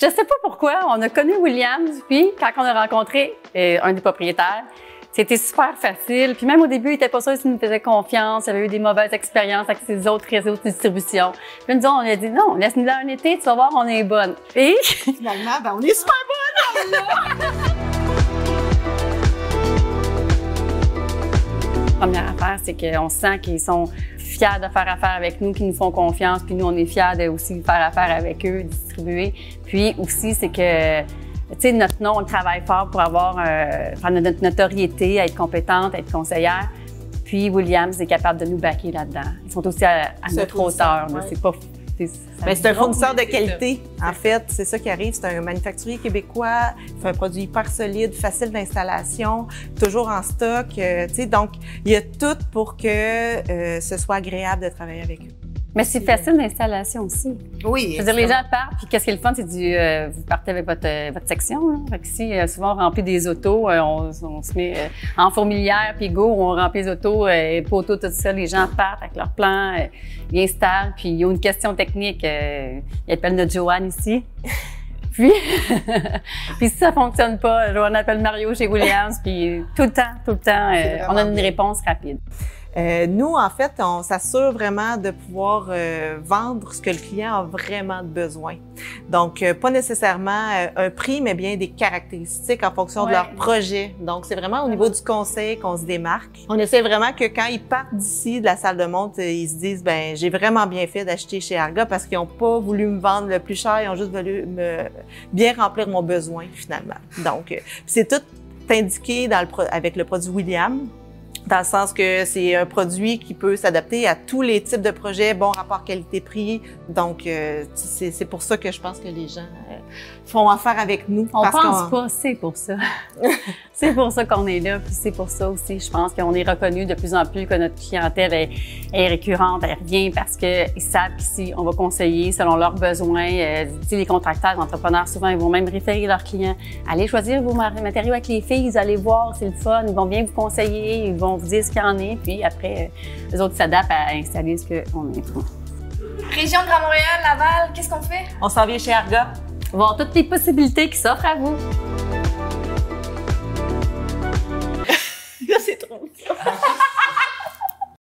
Je sais pas pourquoi, on a connu Williams, puis quand on a rencontré un des propriétaires, c'était super facile. Puis même au début, il était pas sûr s'il nous faisait confiance. Il avait eu des mauvaises expériences avec ses autres réseaux de distribution. Puis nous, on a dit non, laisse-nous là un été, tu vas voir, on est bonne. Et finalement, ben, on est super bonne! La première affaire, c'est qu'on sent qu'ils sont fiers de faire affaire avec nous, qu'ils nous font confiance, puis nous, on est fiers de aussi faire affaire avec eux, distribuer. Puis aussi, c'est que, tu sais, notre nom, on travaille fort pour avoir notre notoriété, être compétente, être conseillère. Puis Williams est capable de nous backer là-dedans. Ils sont aussi à notre hauteur. Ouais. C'est pas... C'est un fournisseur de qualité, en fait. C'est ça qui arrive. C'est un manufacturier québécois. Il fait un produit hyper solide, facile d'installation, toujours en stock. Donc, il y a tout pour que ce soit agréable de travailler avec eux. Mais c'est facile d'installation aussi. Oui. Je veux dire, les gens partent, puis qu'est-ce qui est le fun, c'est vous partez avec votre section. Là. Fait qu'ici, souvent, on remplit des autos, on se met en fourmilière, puis go, on remplit les autos, poteaux, tout ça. Les gens partent avec leur plan, ils installent, puis ils ont une question technique. Ils appellent notre Joanne ici. Puis, puis si ça fonctionne pas, on appelle Mario chez Williams, puis tout le temps, on a une réponse rapide. Nous, en fait, on s'assure vraiment de pouvoir vendre ce que le client a vraiment besoin. Donc, pas nécessairement un prix, mais bien des caractéristiques en fonction de leur projet. Donc, c'est vraiment au niveau du conseil qu'on se démarque. On essaie vraiment que quand ils partent d'ici, de la salle de montre, ils se disent, ben, j'ai vraiment bien fait d'acheter chez Arga parce qu'ils n'ont pas voulu me vendre le plus cher, ils ont juste voulu bien remplir mon besoin, finalement. Donc, c'est tout indiqué avec le produit Williams. Dans le sens que c'est un produit qui peut s'adapter à tous les types de projets, bon rapport qualité-prix. Donc, c'est pour ça que je pense que les gens font affaire avec nous. On pense pas, c'est pour ça. C'est pour ça qu'on est là, puis c'est pour ça aussi, je pense qu'on est reconnu de plus en plus que notre clientèle est récurrente, elle revient parce qu'ils savent qu'ici, on va conseiller selon leurs besoins. Les contracteurs, les entrepreneurs, souvent, ils vont même référer leurs clients. Allez choisir vos matériaux avec les filles, vous allez voir, c'est le fun, ils vont bien vous conseiller, ils vont vous dire ce qu'il y en est, puis après, les autres s'adaptent à installer ce qu'on est. Région Grand Montréal, Laval, qu'est-ce qu'on fait? On s'en vient chez Arga. Voir toutes les possibilités qui s'offrent à vous. Là, c'est trop.